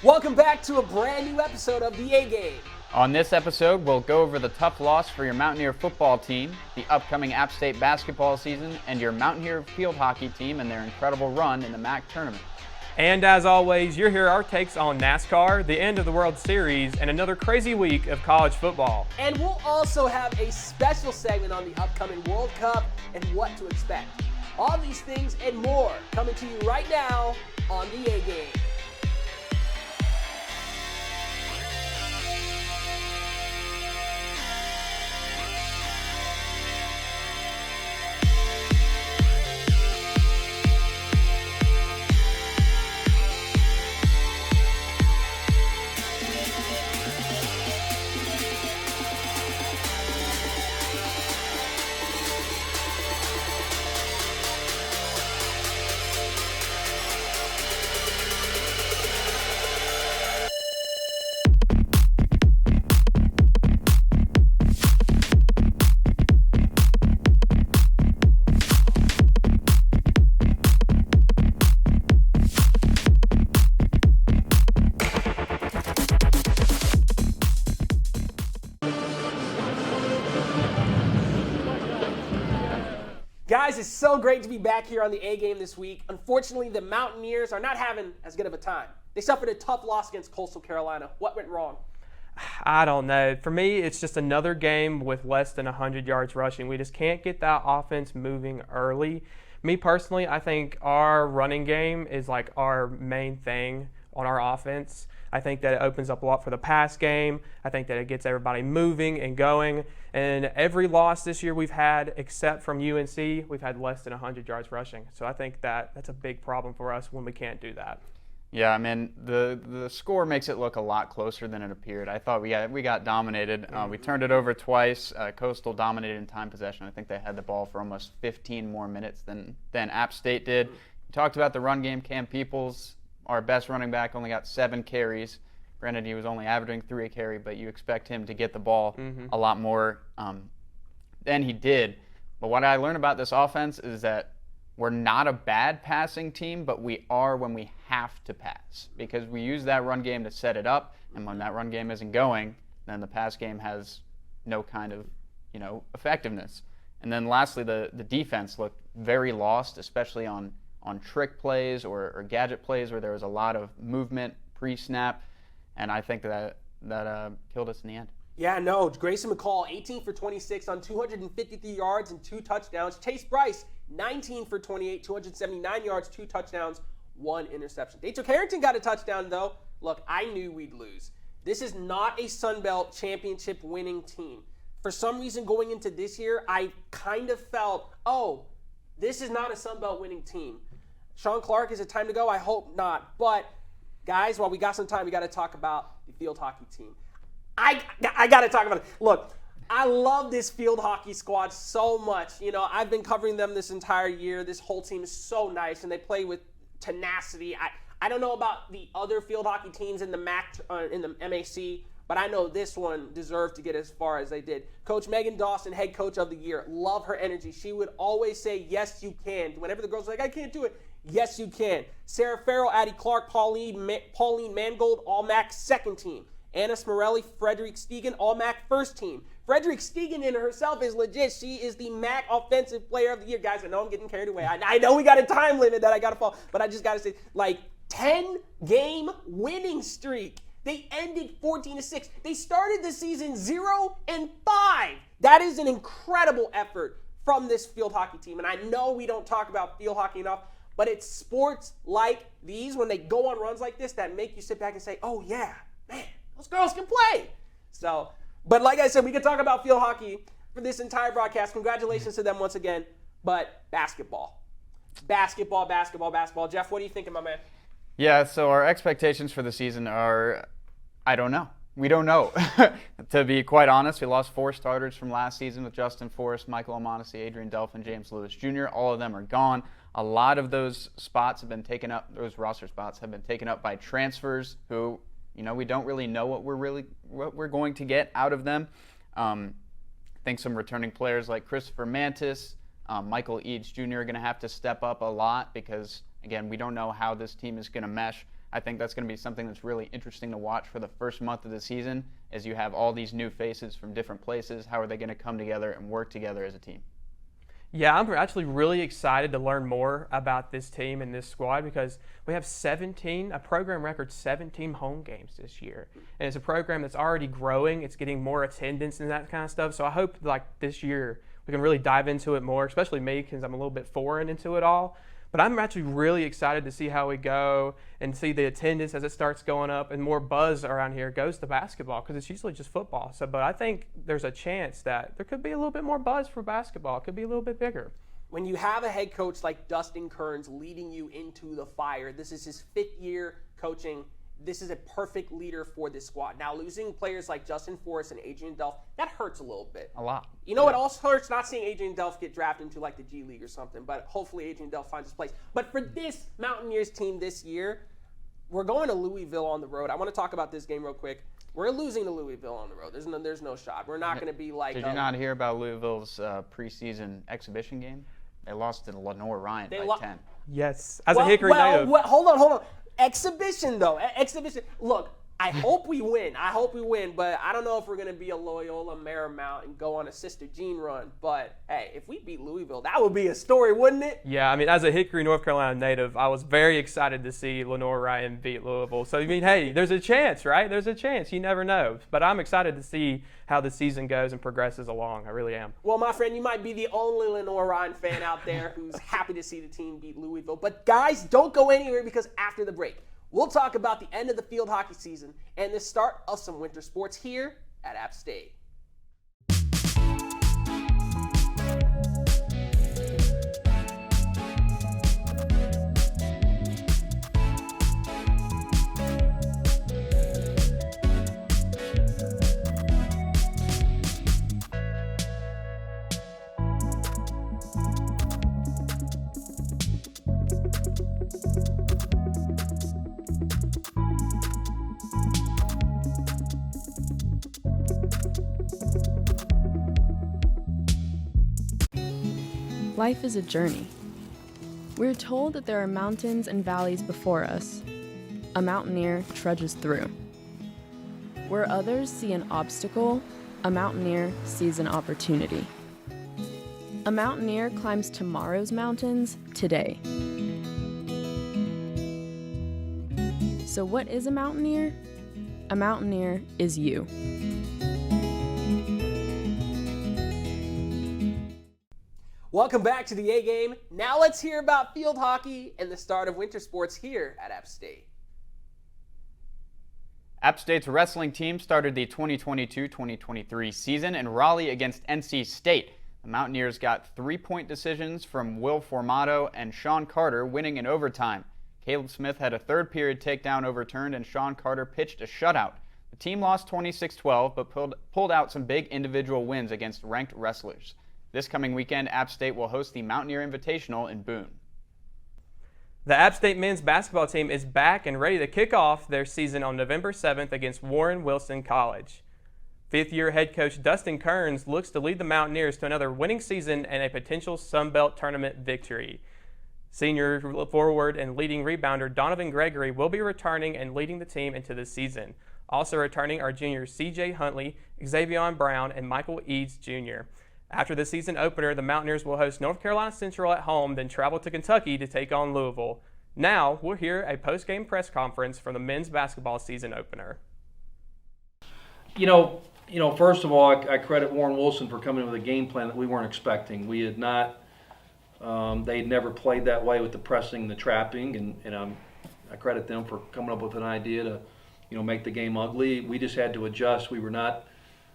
Welcome back to a brand new episode of the A-Game. On this episode, we'll go over the tough loss for your Mountaineer football team, the upcoming App State basketball season, and your Mountaineer field hockey team and their incredible run in the MAC tournament. And as always, you'll hear our takes on NASCAR, the end of the World Series, and another crazy week of college football. And we'll also have a special segment on the upcoming World Cup and what to expect. All these things and more coming to you right now on the A-Game. Guys, it's so great to be back here on the A-Game this week. Unfortunately, the Mountaineers are not having as good of a time. They suffered a tough loss against Coastal Carolina. What went wrong? I don't know. For me, it's just another game with less than 100 yards rushing. We just can't get that offense moving early. Me personally, I think our running game is like our main thing on our offense. I think that it opens up a lot for the pass game. I think that it gets everybody moving and going. And every loss this year we've had, except from UNC, we've had less than 100 yards rushing. So I think that that's a big problem for us when we can't do that. Yeah, I mean, the score makes it look a lot closer than it appeared. I thought we got dominated. We turned it over twice. Coastal dominated in time possession. I think they had the ball for almost 15 more minutes than App State did. We talked about the run game. Cam Peoples, our best running back, only got 7 carries. Granted, he was only averaging 3 a carry, but you expect him to get the ball a lot more than he did. But what I learned about this offense is that we're not a bad passing team, but we are when we have to pass, because we use that run game to set it up, and when that run game isn't going, then the pass game has no kind of, effectiveness. And then lastly, the defense looked very lost, especially on trick plays or gadget plays where there was a lot of movement pre-snap, and I think that killed us in the end. Yeah, no, Grayson McCall, 18 for 26 on 253 yards and 2 touchdowns. Chase Bryce, 19 for 28, 279 yards, 2 touchdowns, 1 interception. Daetrich Harrington got a touchdown, though. Look, I knew we'd lose. This is not a Sun Belt championship winning team. For some reason, going into this year, I kind of felt, this is not a Sun Belt winning team. Sean Clark, is it time to go? I hope not. But, guys, while we got some time, we got to talk about the field hockey team. I got to talk about it. Look, I love this field hockey squad so much. I've been covering them this entire year. This whole team is so nice, and they play with tenacity. I don't know about the other field hockey teams in the MAC, in the MAC, but I know this one deserved to get as far as they did. Coach Megan Dawson, head coach of the year. Love her energy. She would always say, yes, you can. Whenever the girls are like, I can't do it. Yes, you can. Sarah Farrell, Addie Clark, Pauline Mangold, all MAC second team. Anna Smorelli, Frederick Stegen, all MAC first team. Frederick Stegen in herself is legit. She is the MAC offensive player of the year. Guys, I know I'm getting carried away. I know we got a time limit that I got to follow, but I just got to say, 10-game winning streak. They ended 14-6. They started the season 0-5. That is an incredible effort from this field hockey team. And I know we don't talk about field hockey enough, but it's sports like these, when they go on runs like this, that make you sit back and say, oh yeah, man, those girls can play. So, but like I said, we could talk about field hockey for this entire broadcast. Congratulations to them once again. But basketball. Jeff, what do you think, my man? Yeah, so our expectations for the season are, I don't know. We don't know. To be quite honest, we lost 4 starters from last season with Justin Forrest, Michael O'Monesi, Adrian Delphin, James Lewis Jr. All of them are gone. A lot of those spots have been taken up, those roster spots have been taken up by transfers who, we don't really know what we're going to get out of them. I think some returning players like Christopher Mantis, Michael Eads Jr. are going to have to step up a lot because, again, we don't know how this team is going to mesh. I think that's going to be something that's really interesting to watch for the first month of the season, as you have all these new faces from different places. How are they going to come together and work together as a team? Yeah, I'm actually really excited to learn more about this team and this squad because we have a program record 17 home games this year. And it's a program that's already growing. It's getting more attendance and that kind of stuff. So I hope this year we can really dive into it more, especially me because I'm a little bit foreign into it all. But I'm actually really excited to see how we go and see the attendance as it starts going up and more buzz around here goes to basketball because it's usually just football. But I think there's a chance that there could be a little bit more buzz for basketball. It could be a little bit bigger. When you have a head coach like Dustin Kearns leading you into the fire, this is his 5th year coaching. This is a perfect leader for this squad. Now, losing players like Justin Forrest and Adrian Delph, that hurts a little bit. A lot. You know what also hurts? Not seeing Adrian Delph get drafted into the G League or something, but hopefully Adrian Delph finds his place. But for this Mountaineers team this year, we're going to Louisville on the road. I want to talk about this game real quick. We're losing to Louisville on the road. There's no shot. We're not going to be like... Did you not hear about Louisville's preseason exhibition game? They lost to Lenore Ryan by 10. Yes. As a Hickory native. Hold on. Exhibition, though. Exhibition. Look, I hope we win. But I don't know if we're going to be a Loyola Marymount and go on a Sister Jean run. But, hey, if we beat Louisville, that would be a story, wouldn't it? Yeah, I mean, as a Hickory, North Carolina native, I was very excited to see Lenore Ryan beat Louisville. So, I mean, hey, there's a chance, right? There's a chance. You never know. But I'm excited to see how the season goes and progresses along. I really am. Well, my friend, you might be the only Lenore Ryan fan out there who's happy to see the team beat Louisville. But, guys, don't go anywhere because after the break, we'll talk about the end of the field hockey season and the start of some winter sports here at App State. Life is a journey. We're told that there are mountains and valleys before us. A mountaineer trudges through. Where others see an obstacle, a mountaineer sees an opportunity. A mountaineer climbs tomorrow's mountains today. So what is a mountaineer? A mountaineer is you. Welcome back to the A-Game. Now let's hear about field hockey and the start of winter sports here at App State. App State's wrestling team started the 2022-2023 season in Raleigh against NC State. The Mountaineers got 3-point decisions from Will Formato and Sean Carter, winning in overtime. Caleb Smith had a third-period takedown overturned, and Sean Carter pitched a shutout. The team lost 26-12, but pulled out some big individual wins against ranked wrestlers. This coming weekend, App State will host the Mountaineer Invitational in Boone. The App State men's basketball team is back and ready to kick off their season on November 7th against Warren Wilson College. Fifth-year head coach Dustin Kearns looks to lead the Mountaineers to another winning season and a potential Sun Belt tournament victory. Senior forward and leading rebounder Donovan Gregory will be returning and leading the team into the season. Also returning are juniors C.J. Huntley, Xavier Brown, and Michael Eads Jr. After the season opener, the Mountaineers will host North Carolina Central at home, then travel to Kentucky to take on Louisville. Now, we'll hear a post-game press conference from the men's basketball season opener. First of all, I credit Warren Wilson for coming up with a game plan that we weren't expecting. We had not, they'd never played that way with the pressing, the trapping, and I credit them for coming up with an idea to, make the game ugly. We just had to adjust. We were not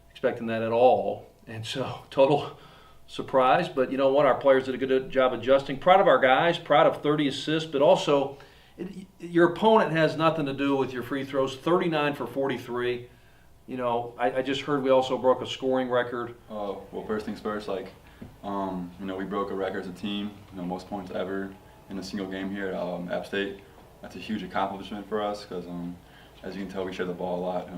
expecting that at all. And so, total surprise. But you know what? Our players did a good job adjusting. Proud of our guys, proud of 30 assists, but also your opponent has nothing to do with your free throws. 39 for 43. I just heard we also broke a scoring record. Well, first things first, we broke a record as a team, most points ever in a single game here at App State. That's a huge accomplishment for us because, as you can tell, we share the ball a lot.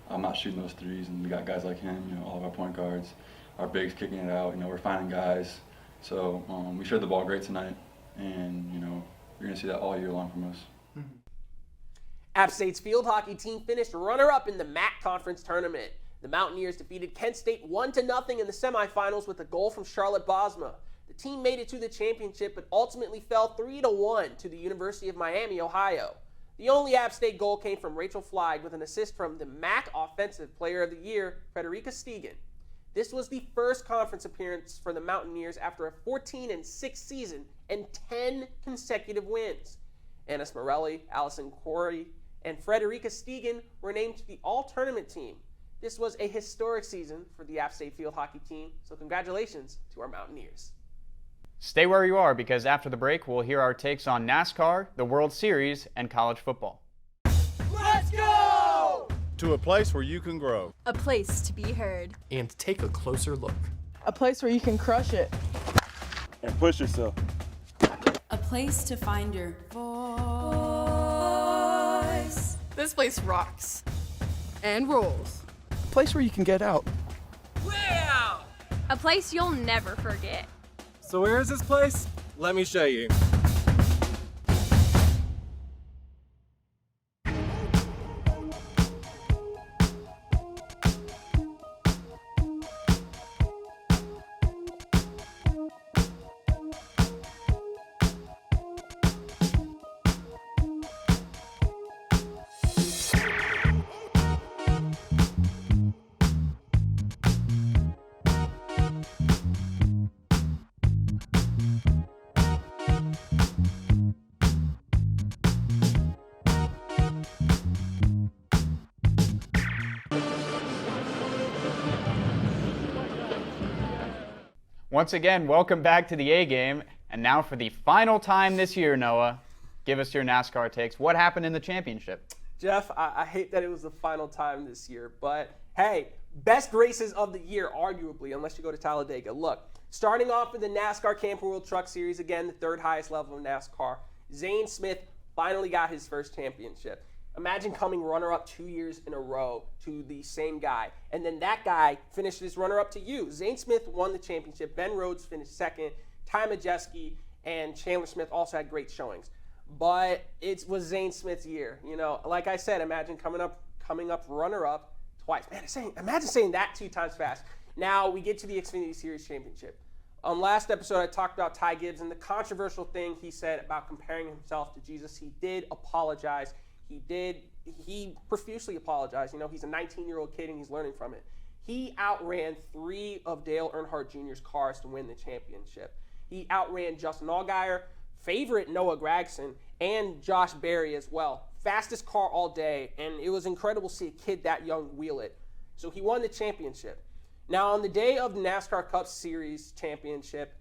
I'm not shooting those threes, and we got guys like him, all of our point guards, our bigs kicking it out, we're finding guys. So we shared the ball great tonight, and, you're going to see that all year long from us. App State's field hockey team finished runner-up in the MAC Conference tournament. The Mountaineers defeated Kent State 1-0 in the semifinals with a goal from Charlotte Bosma. The team made it to the championship but ultimately fell 3-1 to the University of Miami, Ohio. The only App State goal came from Rachel Fleig with an assist from the MAC Offensive Player of the Year, Frederica Stegan. This was the first conference appearance for the Mountaineers after a 14-6 season and 10 consecutive wins. Anna Smorelli, Allison Corey, and Frederica Stegan were named to the all-tournament team. This was a historic season for the App State field hockey team, so congratulations to our Mountaineers. Stay where you are, because after the break, we'll hear our takes on NASCAR, the World Series, and college football. Let's go! To a place where you can grow. A place to be heard. And take a closer look. A place where you can crush it. And push yourself. A place to find your voice. This place rocks. And rolls. A place where you can get out. Way out! A place you'll never forget. So where is this place? Let me show you. Once again, welcome back to the A-Game. And now for the final time this year, Noah, give us your NASCAR takes. What happened in the championship? Jeff, I hate that it was the final time this year, but hey, best races of the year, arguably, unless you go to Talladega. Look, starting off with the NASCAR Camping World Truck Series, again, the third highest level of NASCAR, Zane Smith finally got his first championship. Imagine coming runner-up 2 years in a row to the same guy, and then that guy finished his runner-up to you. Zane Smith won the championship. Ben Rhodes finished second. Ty Majeski and Chandler Smith also had great showings. But it was Zane Smith's year. You know, like I said, imagine coming up runner-up twice. Man, imagine saying that 2 times fast. Now we get to the Xfinity Series Championship. On last episode, I talked about Ty Gibbs and the controversial thing he said about comparing himself to Jesus. He did apologize. He profusely apologized. You know, he's a 19-year-old kid and he's learning from it. He outran 3 of Dale Earnhardt Jr.'s cars to win the championship. He outran Justin Allgaier, favorite Noah Gragson, and Josh Berry as well. Fastest car all day, and it was incredible to see a kid that young wheel it. So he won the championship. Now, on the day of the NASCAR Cup Series Championship,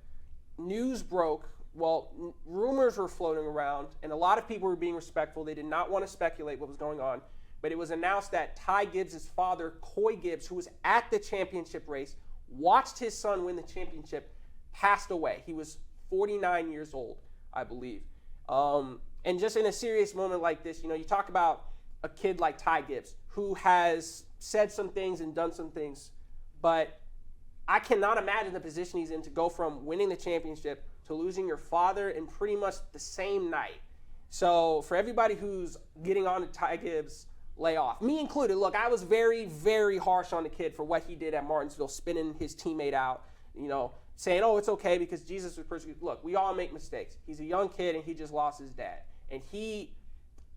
news broke. Well, rumors were floating around, and a lot of people were being respectful. They did not want to speculate what was going on. But it was announced that Ty Gibbs' father, Coy Gibbs, who was at the championship race, watched his son win the championship, passed away. He was 49 years old, I believe. And just in a serious moment like this, you know, you talk about a kid like Ty Gibbs, who has said some things and done some things, but I cannot imagine the position he's in to go from winning the championship to losing your father in pretty much the same night. So for everybody who's getting on to Ty Gibbs' layoff, me included, look, I was very, very harsh on the kid for what he did at Martinsville, spinning his teammate out, you know, saying, oh, it's okay because Jesus was persecuted. Look, we all make mistakes. He's a young kid and he just lost his dad. And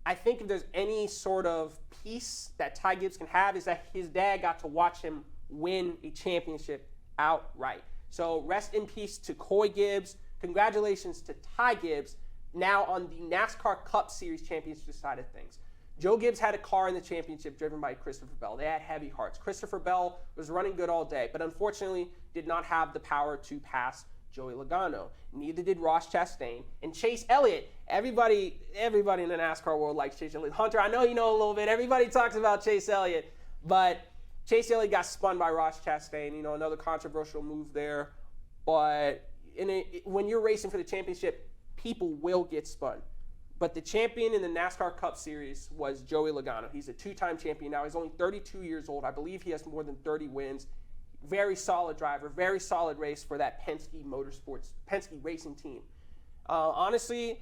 I think if there's any sort of peace that Ty Gibbs can have is that his dad got to watch him win a championship outright. So rest in peace to Coy Gibbs. Congratulations to Ty Gibbs, now on the NASCAR Cup Series Championship side of things. Joe Gibbs had a car in the championship driven by Christopher Bell. They had heavy hearts. Christopher Bell was running good all day, but unfortunately did not have the power to pass Joey Logano. Neither did Ross Chastain. And Chase Elliott, everybody in the NASCAR world likes Chase Elliott. Hunter, I know you know a little bit. Everybody talks about Chase Elliott, but Chase Elliott got spun by Ross Chastain, you know, another controversial move there. But when you're racing for the championship, people will get spun. But the champion in the NASCAR Cup Series was Joey Logano. He's a 2-time champion now. He's only 32 years old. I believe he has more than 30 wins. Very solid driver, very solid race for that Penske racing team. Honestly,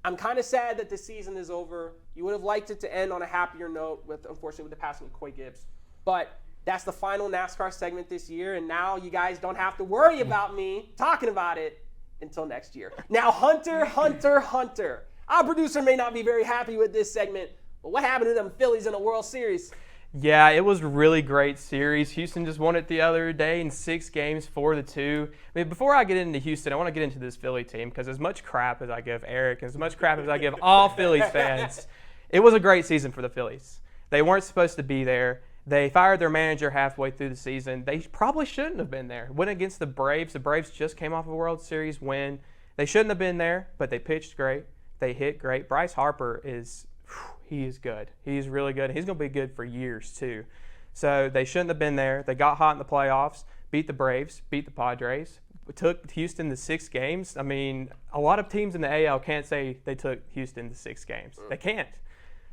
I'm kind of sad that the season is over. You would have liked it to end on a happier note unfortunately, with the passing of Coy Gibbs. But that's the final NASCAR segment this year, and now you guys don't have to worry about me talking about it until next year. Now, Hunter. Our producer may not be very happy with this segment, but what happened to them Phillies in the World Series? Yeah, it was a really great series. Houston just won it the other day in 6 games, 4-2. I mean, before I get into Houston, I want to get into this Philly team because as much crap as I give Eric, as much crap as I give all Phillies fans, it was a great season for the Phillies. They weren't supposed to be there. They fired their manager halfway through the season. They probably shouldn't have been there. Went against the Braves. The Braves just came off a World Series win. They shouldn't have been there, but they pitched great. They hit great. Bryce Harper he is good. He's really good. He's going to be good for years, too. So they shouldn't have been there. They got hot in the playoffs, beat the Braves, beat the Padres, took Houston to 6 games. I mean, a lot of teams in the AL can't say they took Houston to 6 games. They can't.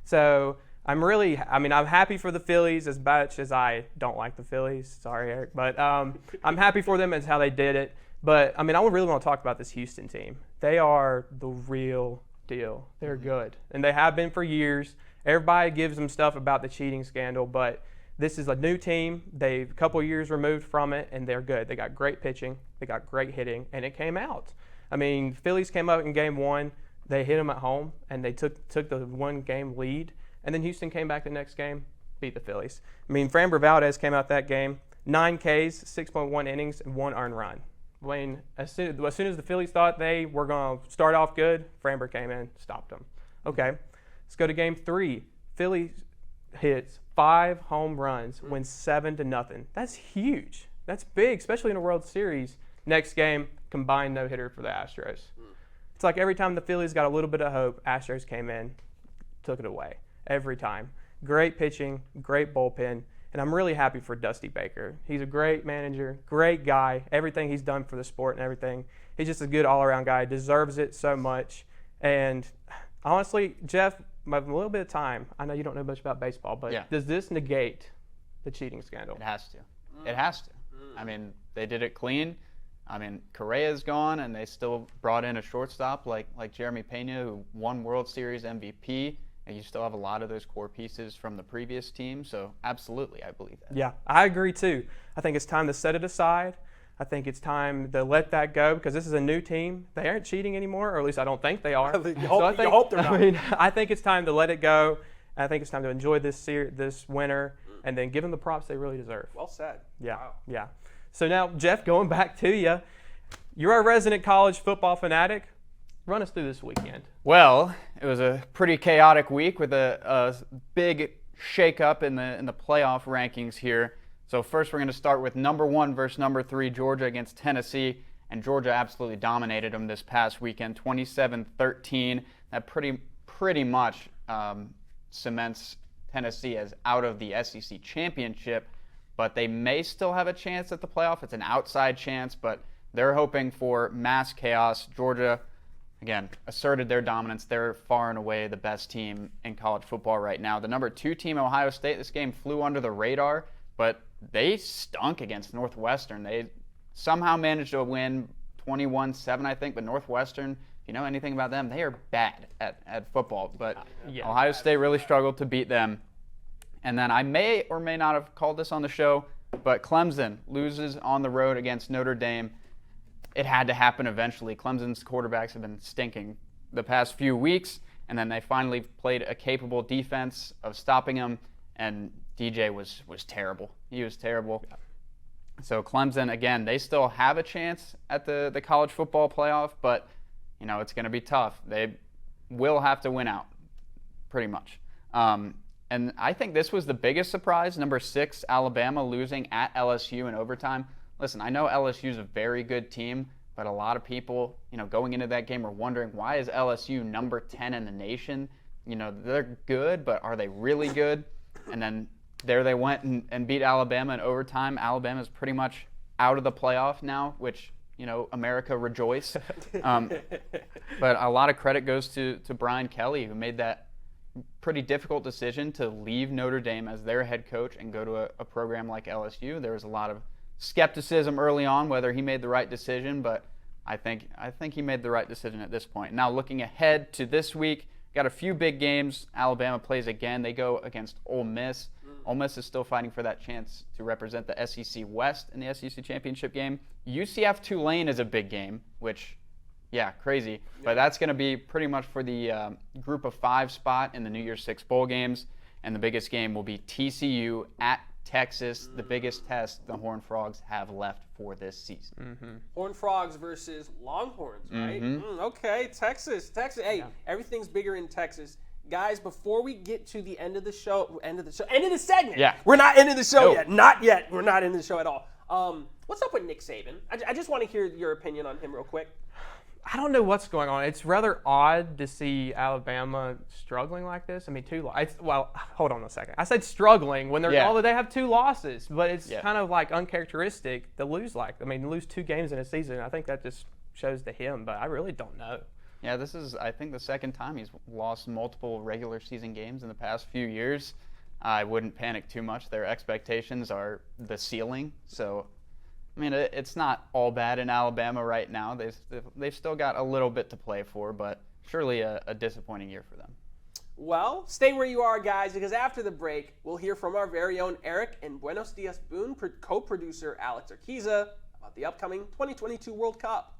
So I'm happy for the Phillies as much as I don't like the Phillies. Sorry, Eric. But I'm happy for them as how they did it. But, I mean, I really want to talk about this Houston team. They are the real deal. They're good. And they have been for years. Everybody gives them stuff about the cheating scandal, but this is a new team. They're a couple years removed from it, and they're good. They got great pitching. They got great hitting, and it came out. I mean, Phillies came up in game 1. They hit them at home, and they took the 1-game lead. And then Houston came back the next game, beat the Phillies. I mean, Framber Valdez came out that game, 9 Ks, 6.1 innings, and 1 earned run. I mean, as soon as the Phillies thought they were going to start off good, Framber came in, stopped them. Okay, let's go to game 3. Phillies hits 5 home runs, wins 7-0. That's huge. That's big, especially in a World Series. Next game, combined no-hitter for the Astros. It's like every time the Phillies got a little bit of hope, Astros came in, took it away. Every time. Great pitching, great bullpen. And I'm really happy for Dusty Baker. He's a great manager, great guy. Everything he's done for the sport and everything. He's just a good all-around guy. Deserves it so much. And honestly, Jeff, a little bit of time. I know you don't know much about baseball, but does this negate the cheating scandal? It has to. It has to. I mean, they did it clean. I mean, Correa's gone, and they still brought in a shortstop like Jeremy Pena, who won World Series MVP. And you still have a lot of those core pieces from the previous team. So, absolutely, I believe that. Yeah, I agree, too. I think it's time to set it aside. I think it's time to let that go because this is a new team. They aren't cheating anymore, or at least I don't think they are. you hope they're not. I mean, I think it's time to let it go. I think it's time to enjoy this winter and then give them the props they really deserve. Well said. Yeah, Wow. yeah. So now, Jeff, going back to you, you're a resident college football fanatic. Run us through this weekend. Well, it was a pretty chaotic week with a big shakeup in the playoff rankings here. So first we're going to start with number 1 versus number 3, Georgia against Tennessee. And Georgia absolutely dominated them this past weekend, 27-13. That pretty much cements Tennessee as out of the SEC championship. But they may still have a chance at the playoff. It's an outside chance, but they're hoping for mass chaos. Georgia, again, asserted their dominance. They're far and away the best team in college football right now. The number 2 team, Ohio State, this game flew under the radar, but they stunk against Northwestern. They somehow managed to win 21-7, I think, but Northwestern, if you know anything about them, they are bad at football. But Ohio State really struggled to beat them. And then I may or may not have called this on the show, but Clemson loses on the road against Notre Dame. It had to happen eventually. Clemson's quarterbacks have been stinking the past few weeks, and then they finally played a capable defense of stopping them, and DJ was terrible. He was terrible. Yeah. So Clemson, again, they still have a chance at the college football playoff, but, you know, it's going to be tough. They will have to win out, pretty much. And I think this was the biggest surprise, number 6, Alabama losing at LSU in overtime. Listen, I know LSU is a very good team, but a lot of people, you know, going into that game were wondering, why is LSU number 10 in the nation? You know, they're good, but are they really good? And then there they went and beat Alabama in overtime. Alabama's pretty much out of the playoff now, which, you know, America rejoice. But a lot of credit goes to Brian Kelly, who made that pretty difficult decision to leave Notre Dame as their head coach and go to a program like LSU. There was a lot of skepticism early on whether he made the right decision, but I think he made the right decision at this point. Now looking ahead to this week, got a few big games. Alabama plays again. They go against Ole Miss. Ole Miss is still fighting for that chance to represent the SEC West in the SEC championship game. UCF Tulane is a big game, which, yeah, crazy. But that's going to be pretty much for the group of 5 spot in the New Year's 6 bowl games. And the biggest game will be TCU at Texas, the biggest test the Horned Frogs have left for this season. Horned Frogs versus Longhorns, right? Okay, Texas. Hey, everything's bigger in Texas. Guys, before we get to the end of the segment. Yeah. We're not ending the show yet. Not yet. We're not ending the show at all. What's up with Nick Saban? I just want to hear your opinion on him real quick. I don't know what's going on. It's rather odd to see Alabama struggling like this. I mean, hold on a second. I said struggling when they have 2 losses, but it's kind of like uncharacteristic to lose lose 2 games in a season. I think that just shows to him, but I really don't know. Yeah, this is, I think, the second time he's lost multiple regular season games in the past few years. I wouldn't panic too much. Their expectations are the ceiling, so I mean, it's not all bad in Alabama right now. They've still got a little bit to play for, but surely a disappointing year for them. Well, stay where you are, guys, because after the break, we'll hear from our very own Eric and Buenos Dias Boone co-producer Alex Urquiza about the upcoming 2022 World Cup.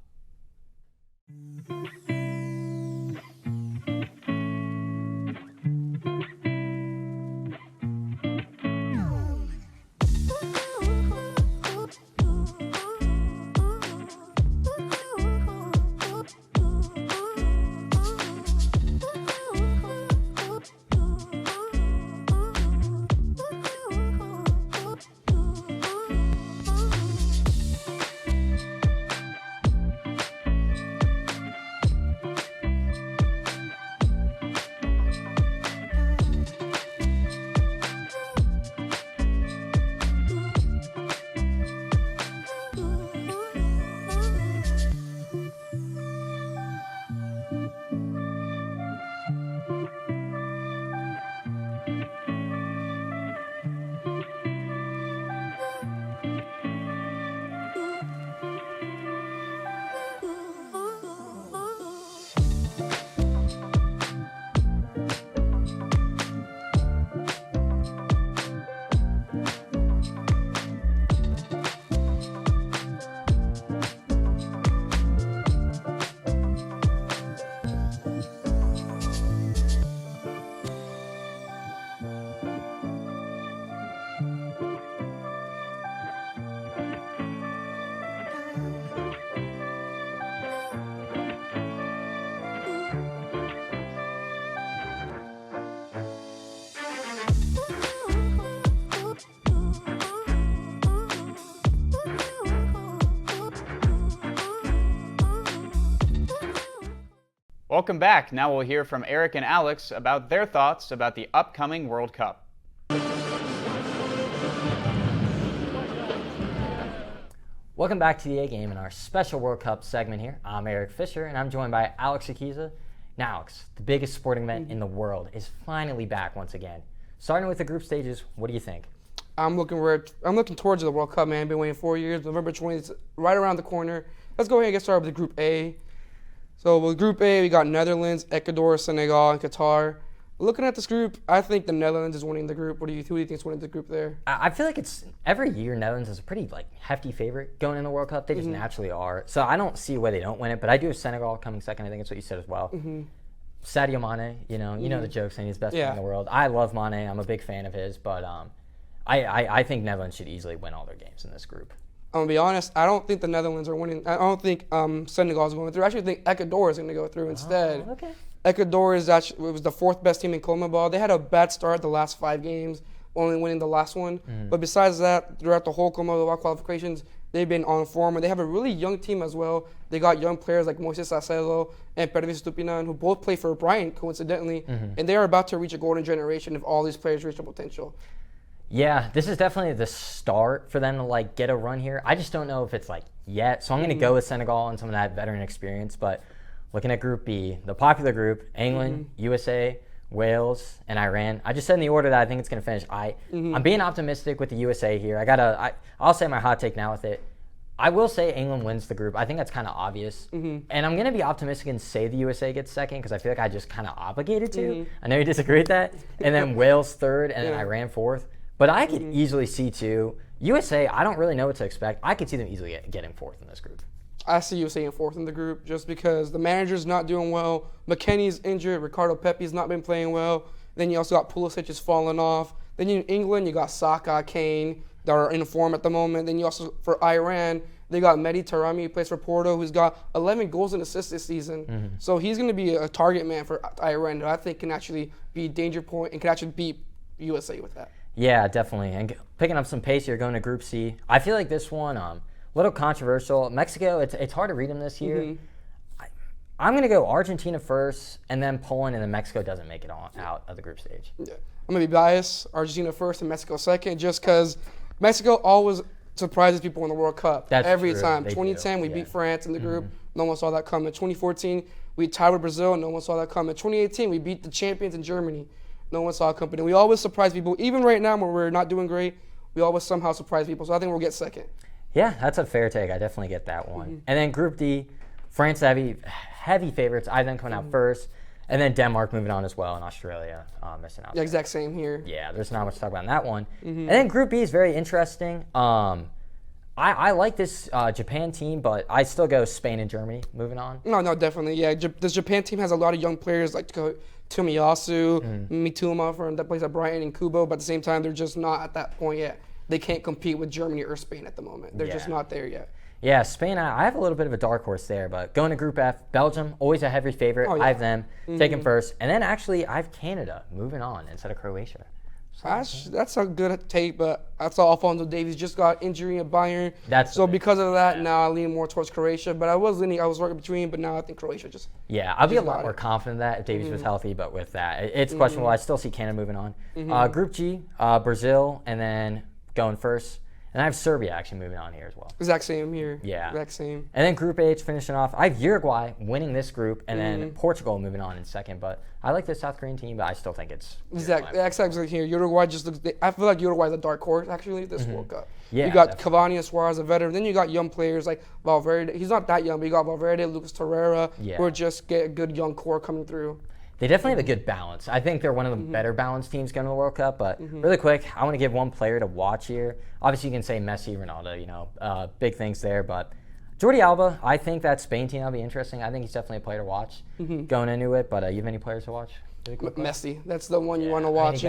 Welcome back. Now we'll hear from Eric and Alex about their thoughts about the upcoming World Cup. Welcome back to the A-Game in our special World Cup segment here. I'm Eric Fisher, and I'm joined by Alex Urquiza. Now, Alex, the biggest sporting event in the world is finally back once again. Starting with the group stages, what do you think? I'm looking towards the World Cup, man. Been waiting 4 years. November 20th, right around the corner. Let's go ahead and get started with Group A. So with Group A, we got Netherlands, Ecuador, Senegal, and Qatar. Looking at this group, I think the Netherlands is winning the group. Who do you think is winning the group there? I feel like it's every year Netherlands is a pretty hefty favorite going in the World Cup. They just naturally are. So I don't see why they don't win it. But I do have Senegal coming second. I think that's what you said as well. Sadio Mane, you know the joke saying he's the best player in the world. I love Mane. I'm a big fan of his. But I think Netherlands should easily win all their games in this group. I'm going to be honest, I don't think the Netherlands are winning. I don't think Senegal is going through. I actually think Ecuador is going to go through instead. Okay. Ecuador was the 4th best team in CONMEBOL. They had a bad start the last 5 games, only winning the last one. But besides that, throughout the whole CONMEBOL qualifications, they've been on form. And they have a really young team as well. They got young players like Moises Caicedo and Pervis Estupiñán, who both play for Bryant, coincidentally. And they are about to reach a golden generation if all these players reach their potential. Yeah, this is definitely the start for them to get a run here. I just don't know if it's yet. So I'm going to go with Senegal and some of that veteran experience. But looking at Group B, the popular group, England, USA, Wales, and Iran. I just said in the order that I think it's going to finish. I'm being optimistic with the USA here. I'll say my hot take now with it. I will say England wins the group. I think that's kind of obvious. Mm-hmm. And I'm going to be optimistic and say the USA gets second because I feel like I just kind of obligated to. I know you disagree with that. And then Wales third, and then Iran fourth. But I could easily see too. USA, I don't really know what to expect. I could see them easily getting fourth in this group. I see USA in fourth in the group just because the manager's not doing well. McKennie's injured. Ricardo Pepi's not been playing well. Then you also got Pulisic is falling off. Then in England, you got Saka, Kane that are in form at the moment. Then you also, for Iran, they got Mehdi Taremi, who plays for Porto, who's got 11 goals and assists this season. So he's going to be a target man for Iran that I think can actually be a danger point and can actually beat USA with that. Yeah, definitely. And picking up some pace here, going to Group C. I feel like this one, a little controversial. Mexico, it's hard to read them this year. I'm going to go Argentina first, and then Poland, and then Mexico doesn't make it out of the group stage. Yeah. I'm going to be biased. Argentina first and Mexico second, just because Mexico always surprises people in the World Cup. That's every true. time. They 2010, we beat France in the group. No one saw that coming. 2014, we tied with Brazil. No one saw that coming. 2018, we beat the champions in Germany. No one saw it coming. And we always surprise people. Even right now when we're not doing great, we always somehow surprise people. So I think we'll get second. Yeah, that's a fair take. I definitely get that one. And then Group D, France heavy favorites. Ireland coming out first, and then Denmark moving on as well, and Australia missing out. Yeah, exact same here. Yeah, there's not much to talk about in that one. And then Group B is very interesting. I like this Japan team, but I still go Spain and Germany moving on. No, definitely. Yeah, this Japan team has a lot of young players like Tomiyasu, Mitoma that plays at Brighton, and Kubo, but at the same time, they're just not at that point yet. They can't compete with Germany or Spain at the moment. They're just not there yet. Yeah, Spain, I have a little bit of a dark horse there, but going to Group F, Belgium, always a heavy favorite. I have them taking first. And then actually, I have Canada moving on instead of Croatia. That's a good take, but I saw Alphonso Davies just got injury at Bayern. So because of that, now I lean more towards Croatia. But I was working between, but now I think Croatia just. Yeah, I'd be a lot more confident in that if Davies was healthy, but with that, it's questionable. I still see Canada moving on. Group G, Brazil, and then going first. And I have Serbia actually moving on here as well. Exact same here. Yeah. Exact same. And then Group H finishing off. I have Uruguay winning this group, and then Portugal moving on in second. But I like the South Korean team, but I still think it's Exactly here. Uruguay just looks. I feel like Uruguay is a dark horse actually this World Cup. Yeah, you got Cavani and Suarez, a veteran. Then you got young players like Valverde. He's not that young, but you got Valverde, Lucas Torreira, who are just get a good young core coming through. They definitely have a good balance. I think they're one of the better balanced teams going to the World Cup. But really quick, I want to give one player to watch here. Obviously, you can say Messi, Ronaldo, big things there. But Jordi Alba, I think that Spain team will be interesting. I think he's definitely a player to watch going into it. But you have any players to watch? Really Messi, that's the one you want to watch.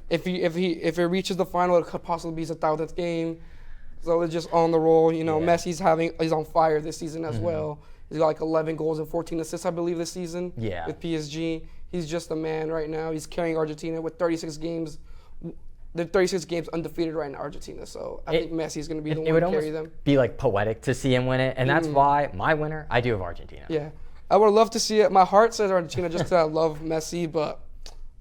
If it reaches the final, it could possibly be his 1,000th game. So it's just on the roll. Messi's on fire this season as well. He's got like 11 goals and 14 assists, I believe, this season with PSG. He's just a man right now. He's carrying Argentina with 36 games. They're 36 games undefeated right now, Argentina. So I think Messi's going to be the one to carry them. It would almost be like poetic to see him win it, and that's why my winner, I do have Argentina. Yeah, I would love to see it. My heart says Argentina just because I love Messi, but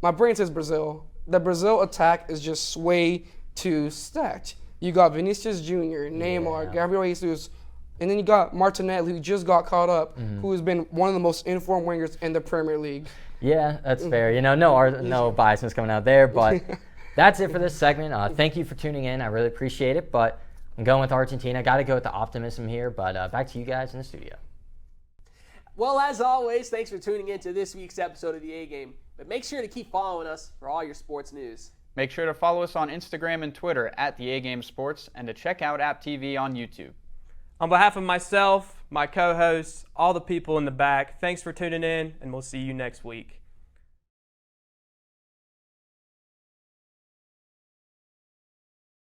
my brain says Brazil. The Brazil attack is just way too stacked. You got Vinicius Jr., Neymar, Gabriel Jesus. And then you got Martinelli, who just got caught up, who has been one of the most informed wingers in the Premier League. Yeah, that's fair. No biasness coming out there, but that's it for this segment. Thank you for tuning in. I really appreciate it, but I'm going with Argentina. Got to go with the optimism here, but back to you guys in the studio. Well, as always, thanks for tuning in to this week's episode of The A-Game. But make sure to keep following us for all your sports news. Make sure to follow us on Instagram and Twitter at The A-Game Sports, and to check out App TV on YouTube. On behalf of myself, my co-hosts, all the people in the back, thanks for tuning in, and we'll see you next week.